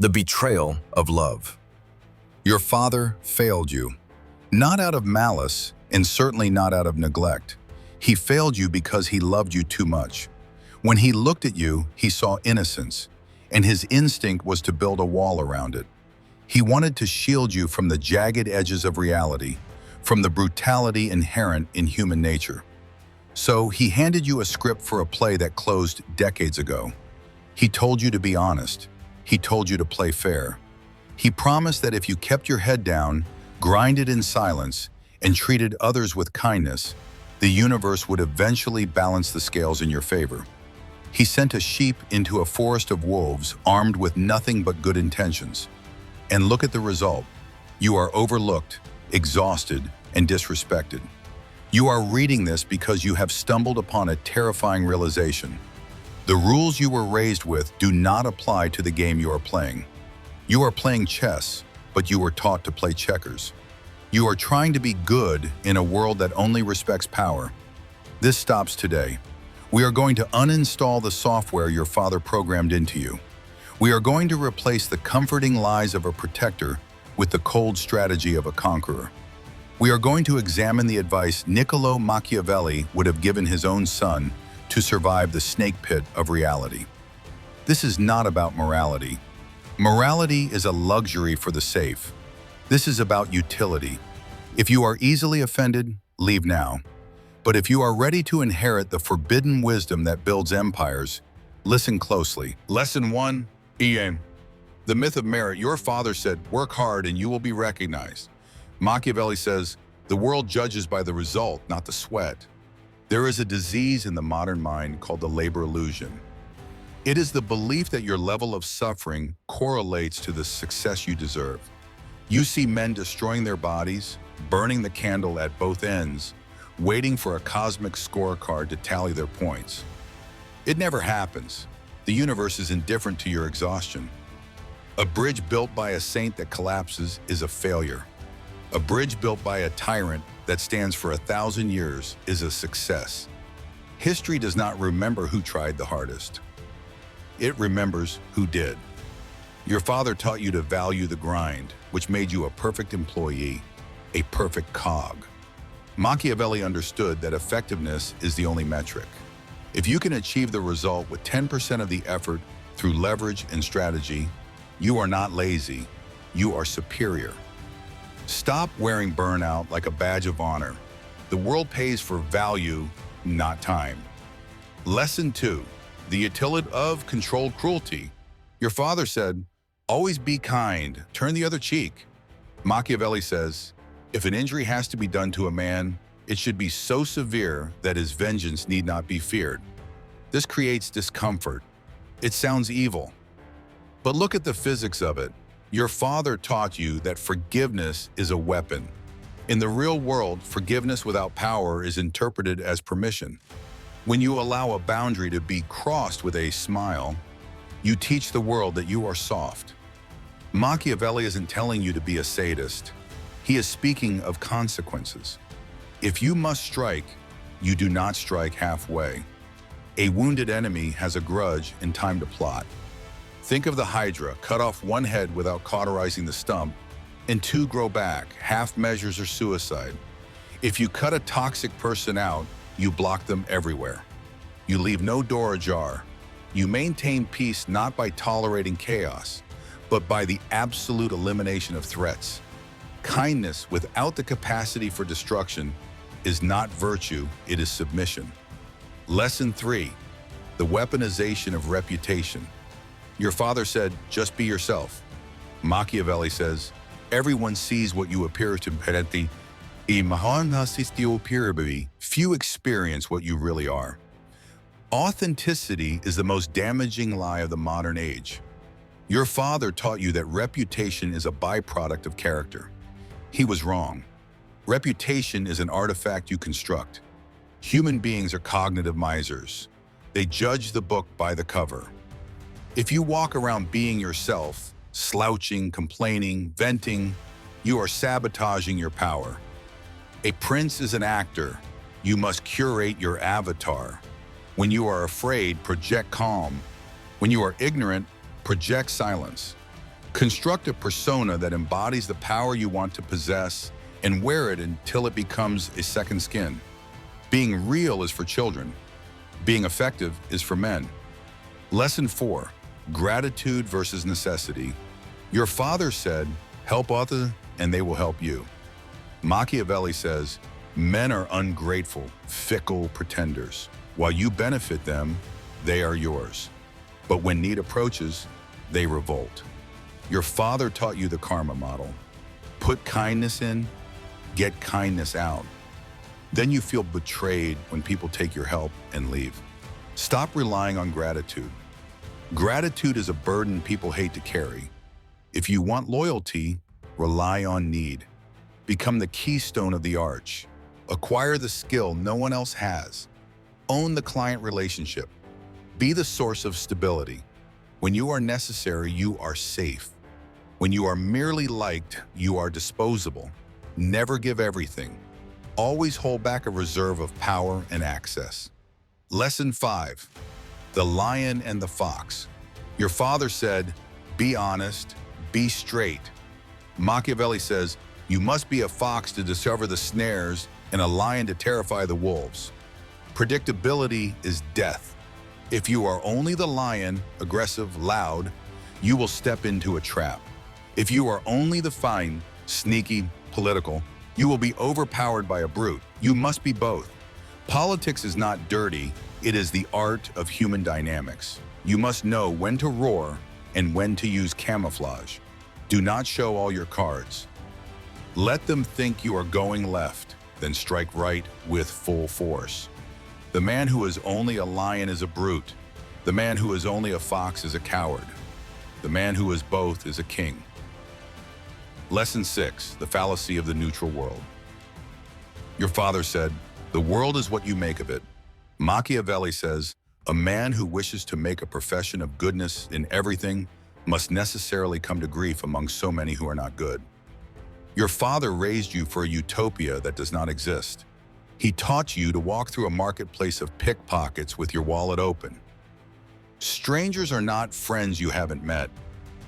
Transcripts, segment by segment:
The betrayal of love. Your father failed you, not out of malice and certainly not out of neglect. He failed you because he loved you too much. When he looked at you, he saw innocence, and his instinct was to build a wall around it. He wanted to shield you from the jagged edges of reality, from the brutality inherent in human nature. So he handed you a script for a play that closed decades ago. He told you to be honest. He told you to play fair. He promised that if you kept your head down, grinded in silence, and treated others with kindness, the universe would eventually balance the scales in your favor. He sent a sheep into a forest of wolves armed with nothing but good intentions. And look at the result. You are overlooked, exhausted, and disrespected. You are reading this because you have stumbled upon a terrifying realization. The rules you were raised with do not apply to the game you are playing. You are playing chess, but you were taught to play checkers. You are trying to be good in a world that only respects power. This stops today. We are going to uninstall the software your father programmed into you. We are going to replace the comforting lies of a protector with the cold strategy of a conqueror. We are going to examine the advice Niccolò Machiavelli would have given his own son to survive the snake pit of reality. This is not about morality. Morality is a luxury for the safe. This is about utility. If you are easily offended, leave now. But if you are ready to inherit the forbidden wisdom that builds empires, listen closely. Lesson 1, Ian. The myth of merit. Your father said, work hard and you will be recognized. Machiavelli says, the world judges by the result, not the sweat. There is a disease in the modern mind called the labor illusion. It is the belief that your level of suffering correlates to the success you deserve. You see men destroying their bodies, burning the candle at both ends, waiting for a cosmic scorecard to tally their points. It never happens. The universe is indifferent to your exhaustion. A bridge built by a saint that collapses is a failure. A bridge built by a tyrant that stands for 1,000 years is a success. History does not remember who tried the hardest. It remembers who did. Your father taught you to value the grind, which made you a perfect employee, a perfect cog. Machiavelli understood that effectiveness is the only metric. If you can achieve the result with 10% of the effort through leverage and strategy, you are not lazy, you are superior. Stop wearing burnout like a badge of honor. The world pays for value, not time. Lesson 2, the utility of controlled cruelty. Your father said, always be kind, turn the other cheek. Machiavelli says, if an injury has to be done to a man, it should be so severe that his vengeance need not be feared. This creates discomfort. It sounds evil. But look at the physics of it. Your father taught you that forgiveness is a weapon. In the real world, forgiveness without power is interpreted as permission. When you allow a boundary to be crossed with a smile, you teach the world that you are soft. Machiavelli isn't telling you to be a sadist. He is speaking of consequences. If you must strike, you do not strike halfway. A wounded enemy has a grudge and time to plot. Think of the Hydra, cut off one head without cauterizing the stump, and 2 grow back. Half measures are suicide. If you cut a toxic person out, you block them everywhere. You leave no door ajar. You maintain peace not by tolerating chaos, but by the absolute elimination of threats. Kindness without the capacity for destruction is not virtue, it is submission. Lesson 3, the weaponization of reputation. Your father said, just be yourself. Machiavelli says, everyone sees what you appear to be. Few experience what you really are. Authenticity is the most damaging lie of the modern age. Your father taught you that reputation is a byproduct of character. He was wrong. Reputation is an artifact you construct. Human beings are cognitive misers. They judge the book by the cover. If you walk around being yourself, slouching, complaining, venting, you are sabotaging your power. A prince is an actor. You must curate your avatar. When you are afraid, project calm. When you are ignorant, project silence. Construct a persona that embodies the power you want to possess and wear it until it becomes a second skin. Being real is for children. Being effective is for men. Lesson 4. Gratitude versus necessity. Your father said, help others and they will help you. Machiavelli says, men are ungrateful, fickle pretenders. While you benefit them, they are yours. But when need approaches, they revolt. Your father taught you the karma model. Put kindness in, get kindness out. Then you feel betrayed when people take your help and leave. Stop relying on gratitude. Gratitude is a burden people hate to carry. If you want loyalty, rely on need. Become the keystone of the arch. Acquire the skill no one else has. Own the client relationship. Be the source of stability. When you are necessary, you are safe. When you are merely liked, you are disposable. Never give everything. Always hold back a reserve of power and access. Lesson 5. The lion and the fox. Your father said, be honest, be straight. Machiavelli says, you must be a fox to discover the snares and a lion to terrify the wolves. Predictability is death. If you are only the lion, aggressive, loud, you will step into a trap. If you are only the fine, sneaky, political, you will be overpowered by a brute. You must be both. Politics is not dirty, it is the art of human dynamics. You must know when to roar and when to use camouflage. Do not show all your cards. Let them think you are going left, then strike right with full force. The man who is only a lion is a brute. The man who is only a fox is a coward. The man who is both is a king. Lesson 6. The fallacy of the neutral world. Your father said, the world is what you make of it. Machiavelli says, a man who wishes to make a profession of goodness in everything must necessarily come to grief among so many who are not good. Your father raised you for a utopia that does not exist. He taught you to walk through a marketplace of pickpockets with your wallet open. Strangers are not friends you haven't met.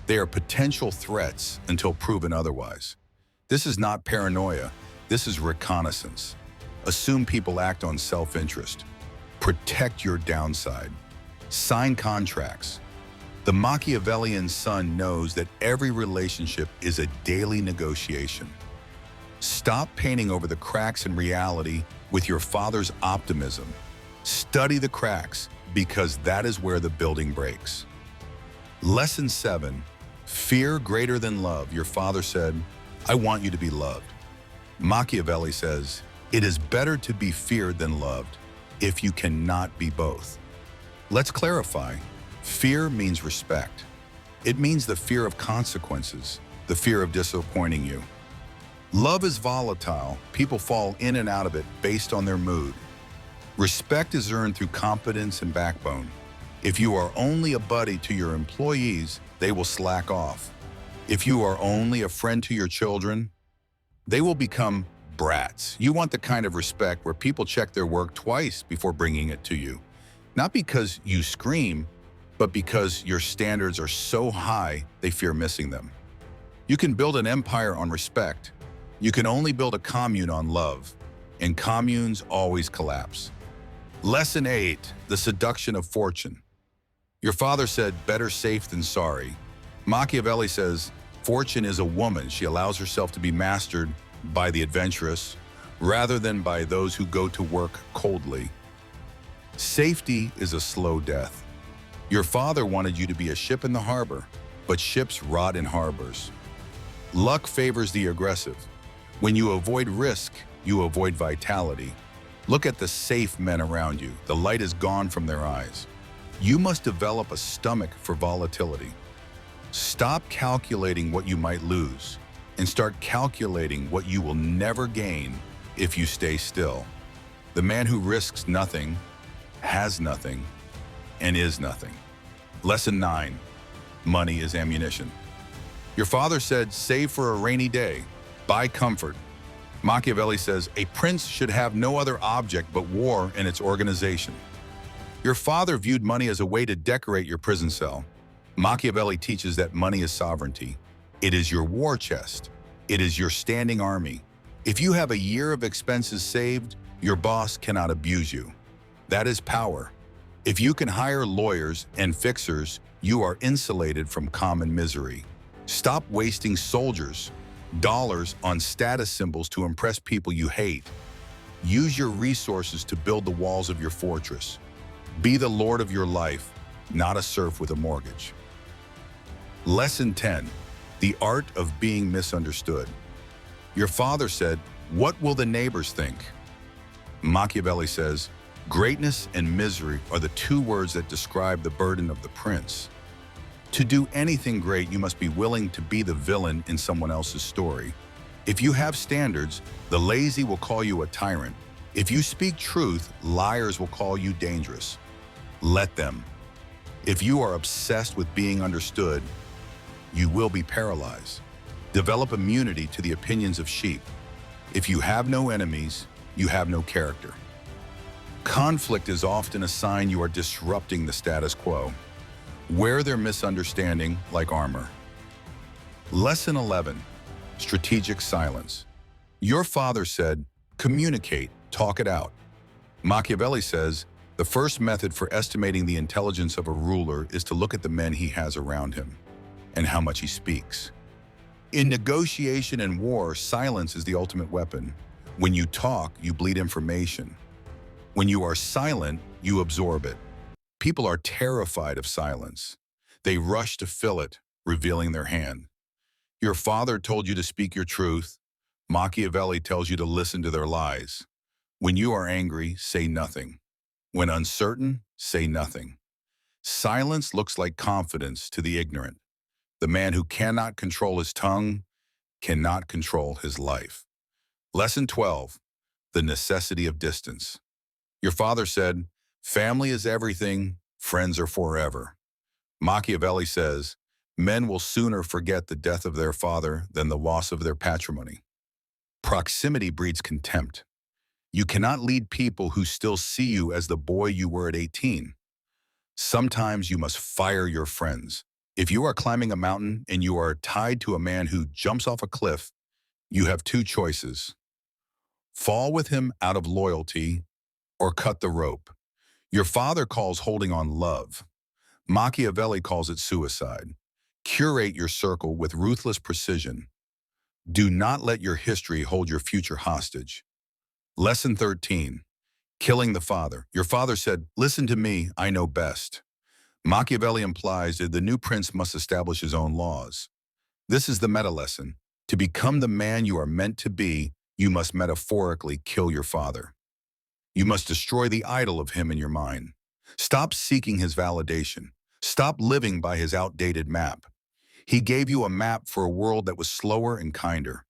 They are potential threats until proven otherwise. This is not paranoia. This is reconnaissance. Assume people act on self-interest. Protect your downside. Sign contracts. The Machiavellian son knows that every relationship is a daily negotiation. Stop painting over the cracks in reality with your father's optimism. Study the cracks, because that is where the building breaks. Lesson 7. Fear greater than love. Your father said, I want you to be loved. Machiavelli says, it is better to be feared than loved if you cannot be both. Let's clarify. Fear means respect. It means the fear of consequences, the fear of disappointing you. Love is volatile. People fall in and out of it based on their mood. Respect is earned through competence and backbone. If you are only a buddy to your employees, they will slack off. If you are only a friend to your children, they will become brats. You want the kind of respect where people check their work twice before bringing it to you. Not because you scream, but because your standards are so high they fear missing them. You can build an empire on respect. You can only build a commune on love, and communes always collapse. Lesson 8. The seduction of fortune. Your father said, better safe than sorry. Machiavelli says, fortune is a woman. She allows herself to be mastered by the adventurous rather than by those who go to work coldly. Safety is a slow death. Your father wanted you to be a ship in the harbor, but ships rot in harbors. Luck favors the aggressive. When you avoid risk, you avoid vitality. Look at the safe men around you. The light is gone from their eyes. You must develop a stomach for volatility. Stop calculating what you might lose and start calculating what you will never gain if you stay still. The man who risks nothing, has nothing, and is nothing. Lesson 9. Money is ammunition. Your father said, save for a rainy day, buy comfort. Machiavelli says, a prince should have no other object but war and its organization. Your father viewed money as a way to decorate your prison cell. Machiavelli teaches that money is sovereignty. It is your war chest. It is your standing army. If you have a year of expenses saved, your boss cannot abuse you. That is power. If you can hire lawyers and fixers, you are insulated from common misery. Stop wasting soldiers, dollars on status symbols to impress people you hate. Use your resources to build the walls of your fortress. Be the lord of your life, not a serf with a mortgage. Lesson 10. The art of being misunderstood. Your father said, "What will the neighbors think?" Machiavelli says, greatness and misery are the two words that describe the burden of the prince. To do anything great, you must be willing to be the villain in someone else's story. If you have standards, the lazy will call you a tyrant. If you speak truth, liars will call you dangerous. Let them. If you are obsessed with being understood, you will be paralyzed. Develop immunity to the opinions of sheep. If you have no enemies, you have no character. Conflict is often a sign you are disrupting the status quo. Wear their misunderstanding like armor. Lesson 11. Strategic silence. Your father said, communicate, talk it out. Machiavelli says, the first method for estimating the intelligence of a ruler is to look at the men he has around him and how much he speaks. In negotiation and war, silence is the ultimate weapon. When you talk, you bleed information. When you are silent, you absorb it. People are terrified of silence. They rush to fill it, revealing their hand. Your father told you to speak your truth. Machiavelli tells you to listen to their lies. When you are angry, say nothing. When uncertain, say nothing. Silence looks like confidence to the ignorant. The man who cannot control his tongue cannot control his life. Lesson 12. The necessity of distance. Your father said, family is everything, friends are forever. Machiavelli says, men will sooner forget the death of their father than the loss of their patrimony. Proximity breeds contempt. You cannot lead people who still see you as the boy you were at 18. Sometimes you must fire your friends. If you are climbing a mountain and you are tied to a man who jumps off a cliff, you have two choices. Fall with him out of loyalty or cut the rope. Your father calls holding on love. Machiavelli calls it suicide. Curate your circle with ruthless precision. Do not let your history hold your future hostage. Lesson 13. Killing the father. Your father said, listen to me, I know best. Machiavelli implies that the new prince must establish his own laws. This is the meta lesson. To become the man you are meant to be, you must metaphorically kill your father. You must destroy the idol of him in your mind. Stop seeking his validation. Stop living by his outdated map. He gave you a map for a world that was slower and kinder.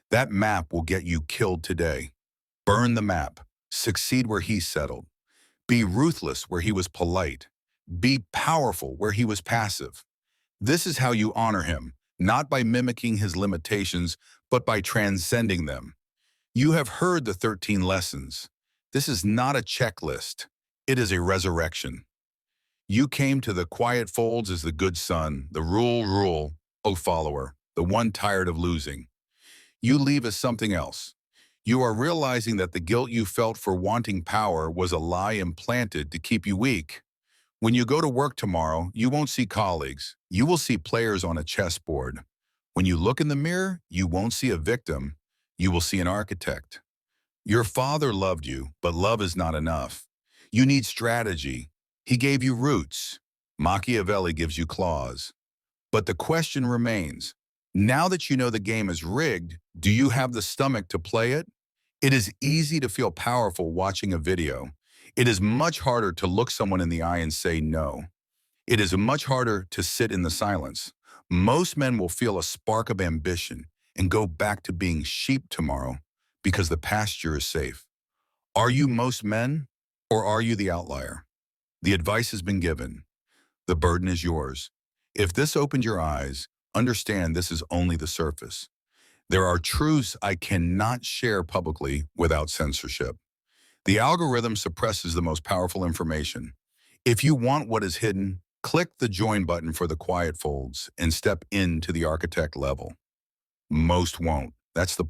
That map will get you killed today. Burn the map. Succeed where he settled. Be ruthless where he was polite. Be powerful where he was passive. This is how you honor him, not by mimicking his limitations, but by transcending them. You have heard the 13 lessons. This is not a checklist. It is a resurrection. You came to the quiet folds as the good son, the rule, O follower, the one tired of losing. You leave as something else. You are realizing that the guilt you felt for wanting power was a lie implanted to keep you weak. When you go to work tomorrow, you won't see colleagues. You will see players on a chessboard. When you look in the mirror, you won't see a victim. You will see an architect. Your father loved you, but love is not enough. You need strategy. He gave you roots. Machiavelli gives you claws. But the question remains, now that you know the game is rigged, do you have the stomach to play it? It is easy to feel powerful watching a video. It is much harder to look someone in the eye and say no. It is much harder to sit in the silence. Most men will feel a spark of ambition and go back to being sheep tomorrow because the pasture is safe. Are you most men, or are you the outlier? The advice has been given. The burden is yours. If this opened your eyes, understand this is only the surface. There are truths I cannot share publicly without censorship. The algorithm suppresses the most powerful information. If you want what is hidden, Click the Join button for the quiet folds and step into the architect level. Most won't. That's the